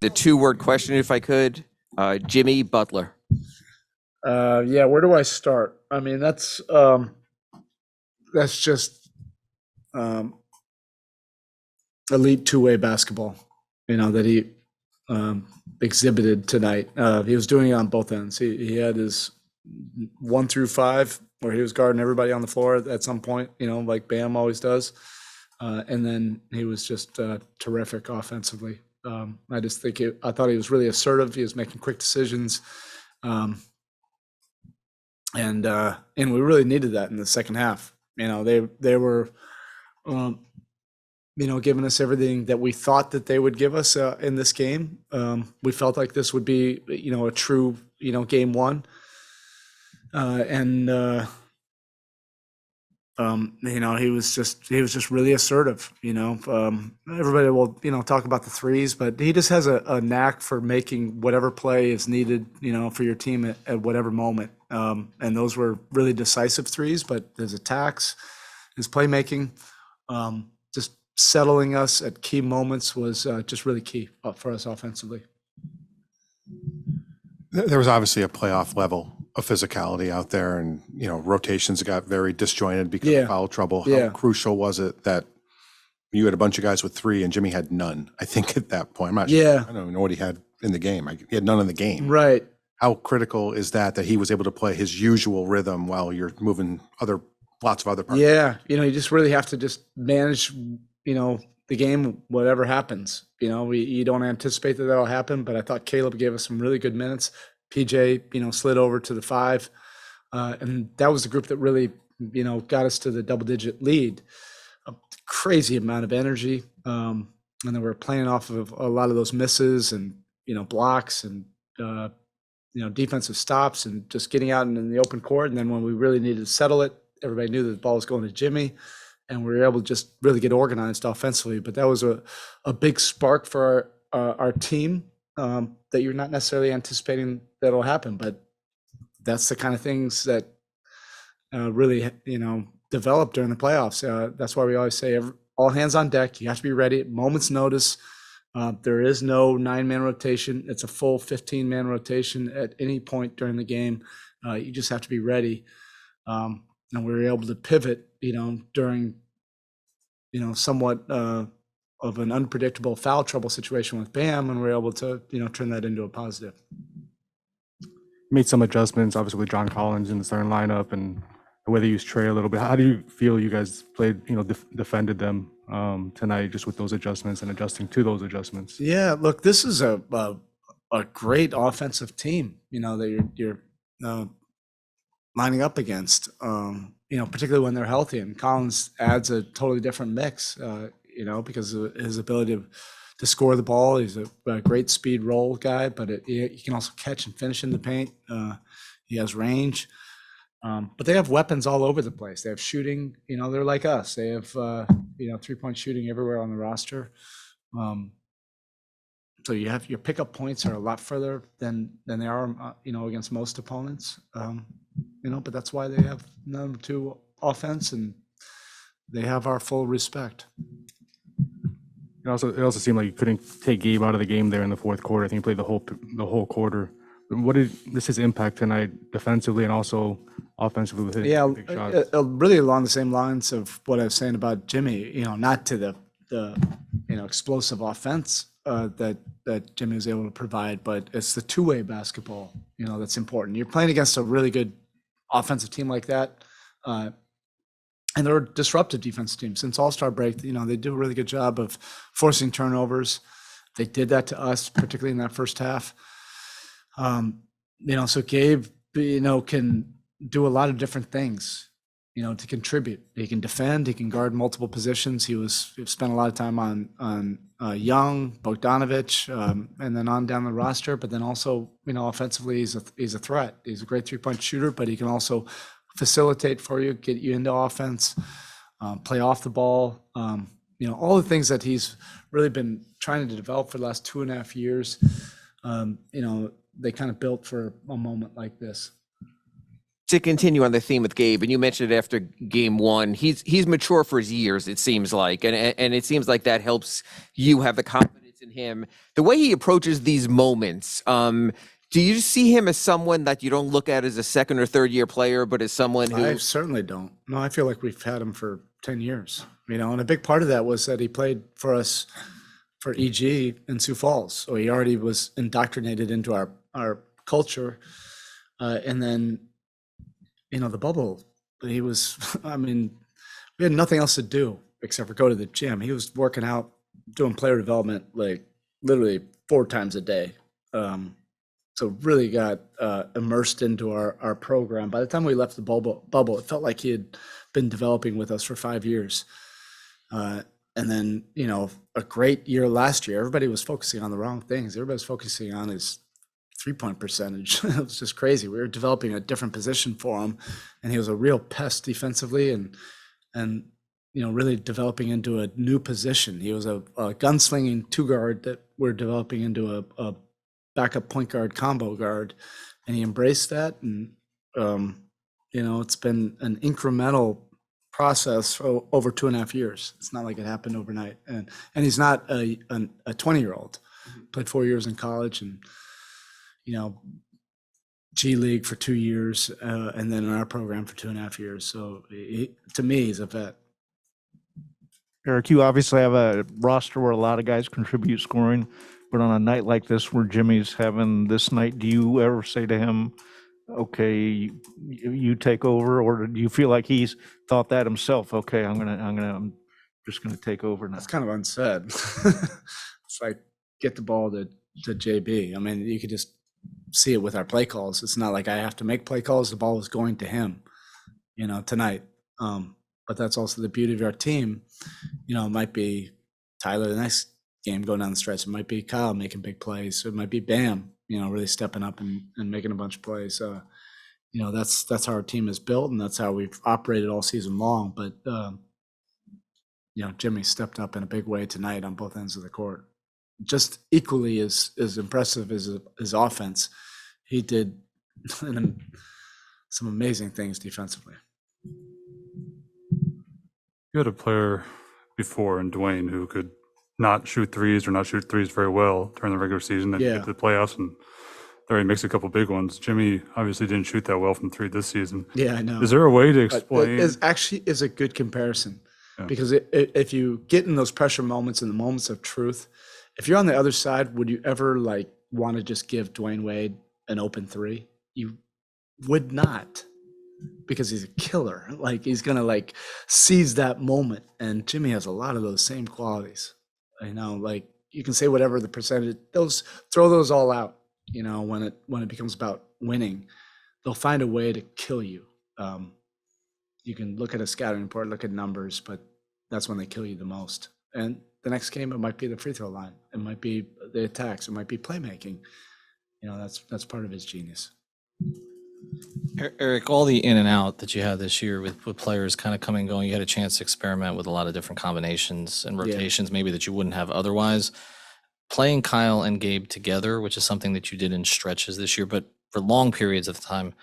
The 2-word question, if I could. Jimmy Butler. Yeah, where do I start? I mean, that's just elite two-way basketball, that he exhibited tonight. He was doing it on both ends. He had his 1 through 5 where he was guarding everybody on the floor at some point, like Bam always does. And then he was just terrific offensively. I just think I thought he was really assertive. He was making quick decisions. And we really needed that in the second half. They were, giving us everything that we thought that they would give us in this game. We felt like this would be, a true, game one. He was just really assertive. Everybody will, talk about the threes, but he just has a knack for making whatever play is needed, for your team at whatever moment. And those were really decisive threes, but his attacks, his playmaking, just settling us at key moments was just really key for us offensively. There was obviously a playoff level of physicality out there, and rotations got very disjointed because of foul trouble. How crucial was it that you had a bunch of guys with 3 and Jimmy had none? I think at that point, I'm not sure. I don't even know what he had in the game. He had none in the game. Right. How critical is that he was able to play his usual rhythm while you're moving lots of other parts? Yeah, you just really have to just manage, the game, whatever happens. You don't anticipate that'll happen, but I thought Caleb gave us some really good minutes. PJ, slid over to the 5. And that was the group that really, got us to the double-digit lead. A crazy amount of energy. And then we're playing off of a lot of those misses and, blocks and, defensive stops and just getting out in the open court. And then when we really needed to settle it, everybody knew that the ball was going to Jimmy. And we were able to just really get organized offensively. But that was a big spark for our team that you're not necessarily anticipating that'll happen. But that's the kind of things that really, develop during the playoffs. That's why we always say all hands on deck. You have to be ready at moment's notice. There is no 9-man rotation. It's a full 15-man rotation at any point during the game. You just have to be ready. And we were able to pivot, during, somewhat of an unpredictable foul trouble situation with Bam, and we were able to, turn that into a positive. Made some adjustments, obviously with John Collins in the starting lineup, and the way they used Trey a little bit. How do you feel you guys played, defended them tonight, just with those adjustments and adjusting to those adjustments? Yeah, look, this is a great offensive team, that you're lining up against, particularly when they're healthy. And Collins adds a totally different mix, because of his ability to score the ball. He's a great speed roll guy, but he can also catch and finish in the paint. He has range. But they have weapons all over the place. They have shooting, they're like us. They have, 3-point shooting everywhere on the roster. So you have your pickup points are a lot further than they are, against most opponents. But that's why they have number 2 offense, and they have our full respect. It also seemed like you couldn't take Gabe out of the game there in the fourth quarter. I think he played the whole quarter. What did his impact tonight defensively and also offensively with his big shots? Really along the same lines of what I was saying about Jimmy. Not to the explosive offense that Jimmy was able to provide, but it's the two-way basketball that's important. You're playing against a really good offensive team like that, and they're a disruptive defensive team. Since All-Star break, they do a really good job of forcing turnovers. They did that to us, particularly in that first half. So Gabe, can do a lot of different things, to contribute. He can defend, he can guard multiple positions. He spent a lot of time on Young, Bogdanovich, and then on down the roster. But then also, offensively, he's a threat. He's a great 3-point shooter, but he can also facilitate for you, get you into offense, play off the ball. All the things that he's really been trying to develop for the last 2.5 years. They kind of built for a moment like this. To continue on the theme with Gabe, and you mentioned it after game 1, he's mature for his years, it seems like, and it seems like that helps you have the confidence in him, the way he approaches these moments. Do you see him as someone that you don't look at as a second or third year player, but as someone who? I certainly don't. No, I feel like we've had him for 10 years, and a big part of that was that he played for us for EG in Sioux Falls. So he already was indoctrinated into our culture. And then, the bubble, he was, we had nothing else to do except for go to the gym. He was working out, doing player development, like literally 4 times a day. So really got immersed into our program. By the time we left the bubble, it felt like he had been developing with us for 5 years. And then, a great year last year. Everybody was focusing on the wrong things. Everybody was focusing on his 3-point percentage. It was just crazy. We were developing a different position for him, and he was a real pest defensively and really developing into a new position. He was a gunslinging 2-guard that we're developing into a backup point guard combo guard, and he embraced that. And it's been an incremental process for over 2.5 years. It's not like it happened overnight. And he's not a 20-year-old. Played 4 years in college and G League for 2 years, and then in our program for 2.5 years. So to me, he's a vet. Erik, you obviously have a roster where a lot of guys contribute scoring, but on a night like this where Jimmy's having this night, do you ever say to him, okay, you take over, or do you feel like he's thought that himself? Okay, I'm just gonna take over now. That's kind of unsaid. It's like get the ball to JB. You could just see it with our play calls. It's not like I have to make play calls. The ball is going to him, tonight. But that's also the beauty of our team. It might be Tyler the next game going down the stretch. It might be Kyle making big plays. It might be Bam, really stepping up and making a bunch of plays. That's how our team is built, and that's how we've operated all season long. But Jimmy stepped up in a big way tonight on both ends of the court. Just equally as impressive as his offense, he did some amazing things defensively. You had a player before in Dwyane who could not shoot threes or not shoot threes very well during the regular season, and get to the playoffs, and there he makes a couple big ones. Jimmy obviously didn't shoot that well from 3 this season. Yeah, I know. Is there a way to explain? It is a good comparison, because if you get in those pressure moments and the moments of truth, if you're on the other side, would you ever want to just give Dwyane Wade an open 3? You would not, because he's a killer. He's gonna seize that moment, and Jimmy has a lot of those same qualities. You can say whatever the percentage, throw those all out. When it becomes about winning, they'll find a way to kill you. You can look at a scouting report, look at numbers, but that's when they kill you the most. And the next game, it might be the free throw line. It might be the attacks. It might be playmaking. That's part of his genius. Erik, all the in and out that you had this year with players kind of coming and going, you had a chance to experiment with a lot of different combinations and rotations, maybe that you wouldn't have otherwise. Playing Kyle and Gabe together, which is something that you did in stretches this year, but for long periods of time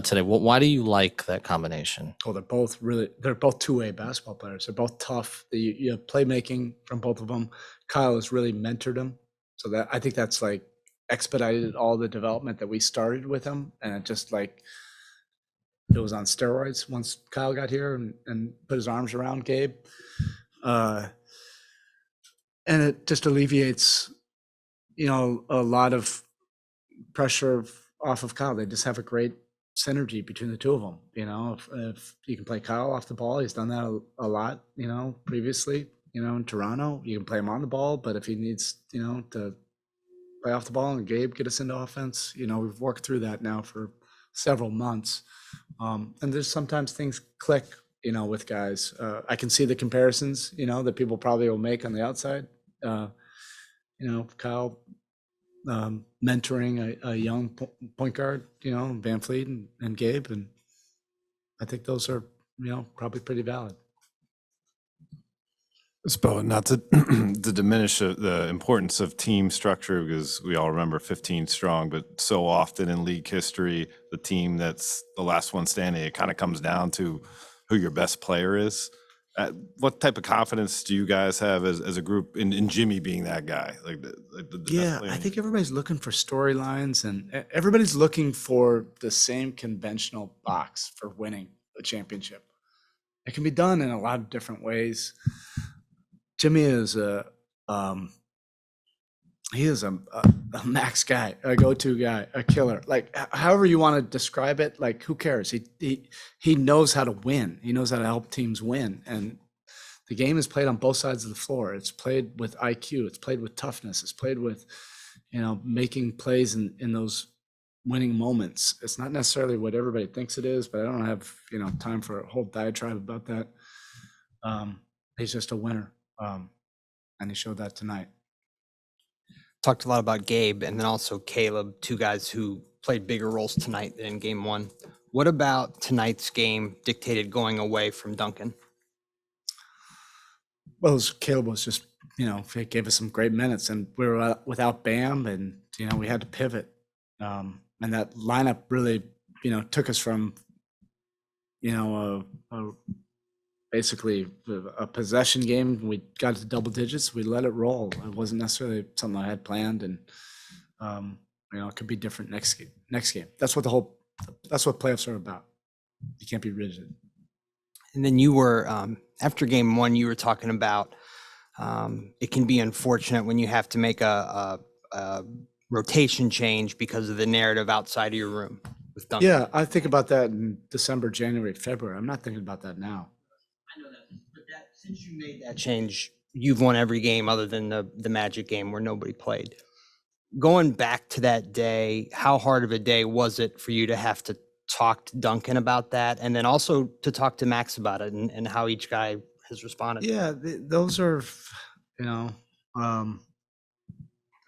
today, why do you like that combination? Oh, they're both two-way basketball players. They're both tough. You have playmaking from both of them. Kyle has really mentored them. So I think that's expedited all the development that we started with him, and it just it was on steroids once Kyle got here and put his arms around Gabe, and it just alleviates a lot of pressure off of Kyle. They just have a great synergy between the two of them. If you can play Kyle off the ball, he's done that a lot previously in Toronto. You can play him on the ball, but if he needs to play off the ball and Gabe get us into offense, we've worked through that now for several months. And there's sometimes things click, with guys. I can see the comparisons, that people probably will make on the outside. Kyle mentoring a young point guard, Van Fleet and Gabe. And I think those are, probably pretty valid. Spo, not to to diminish the importance of team structure, because we all remember 15 strong, but so often in league history, the team that's the last one standing, it kind of comes down to who your best player is. What type of confidence do you guys have as a group in Jimmy being that guy? Like the best Yeah, player I in think the- everybody's looking for storylines, and everybody's looking for the same conventional box for winning a championship. It can be done in a lot of different ways. Jimmy is he is a max guy, a go-to guy, a killer. Like however you want to describe it, like who cares? He knows how to win. He knows how to help teams win, and the game is played on both sides of the floor. It's played with IQ. It's played with toughness. It's played with, making plays in those winning moments. It's not necessarily what everybody thinks it is, but I don't have, time for a whole diatribe about that. He's just a winner. And he showed that tonight. Talked a lot about Gabe and then also Caleb, two guys who played bigger roles tonight than in game one. What about tonight's game dictated going away from Duncan? Well, Caleb was just, he gave us some great minutes, and we were without Bam, and, we had to pivot. And that lineup really, took us from, basically a possession game. We got to double digits. We let it roll. It wasn't necessarily something I had planned, and, it could be different next game. That's what playoffs are about. You can't be rigid. And then you were, after game one, you were talking about it can be unfortunate when you have to make a rotation change because of the narrative outside of your room with Duncan. Yeah, I think about that in December, January, February. I'm not thinking about that now. I know that, but since you made that change, you've won every game other than the Magic game where nobody played. Going back to that day, how hard of a day was it for you to have to talk to Duncan about that, and then also to talk to Max about it and how each guy has responded? Yeah, those are, they're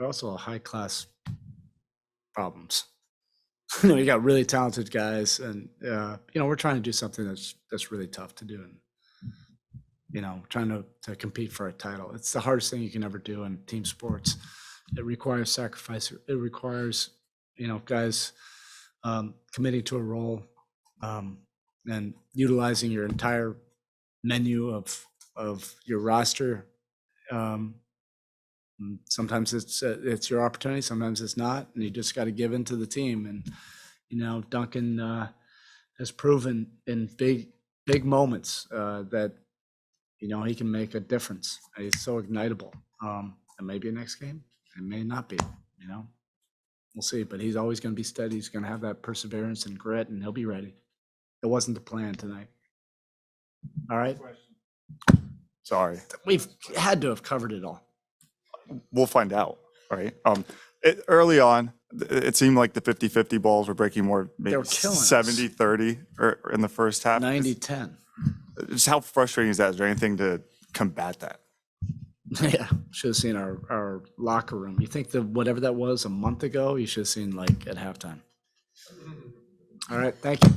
also high class problems. You got really talented guys, and we're trying to do something that's really tough to do, and trying to compete for a title. It's the hardest thing you can ever do in team sports. It requires sacrifice. It requires guys committing to a role, and utilizing your entire menu of your roster. Sometimes it's your opportunity, sometimes it's not, and you just got to give in to the team. And Duncan has proven in big moments that he can make a difference. He's so ignitable. And maybe next game, it may not be. We'll see. But he's always going to be steady. He's going to have that perseverance and grit, and he'll be ready. It wasn't the plan tonight. All right. Sorry. We've had to have covered it all. We'll find out, right? Early on, it seemed like the 50-50 balls were breaking more, maybe were killing us. 70-30 or in the first half. 90-10. Just how frustrating is that? Is there anything to combat that? Yeah, should have seen our locker room. You think that whatever that was a month ago, you should have seen like at halftime. All right, thank you.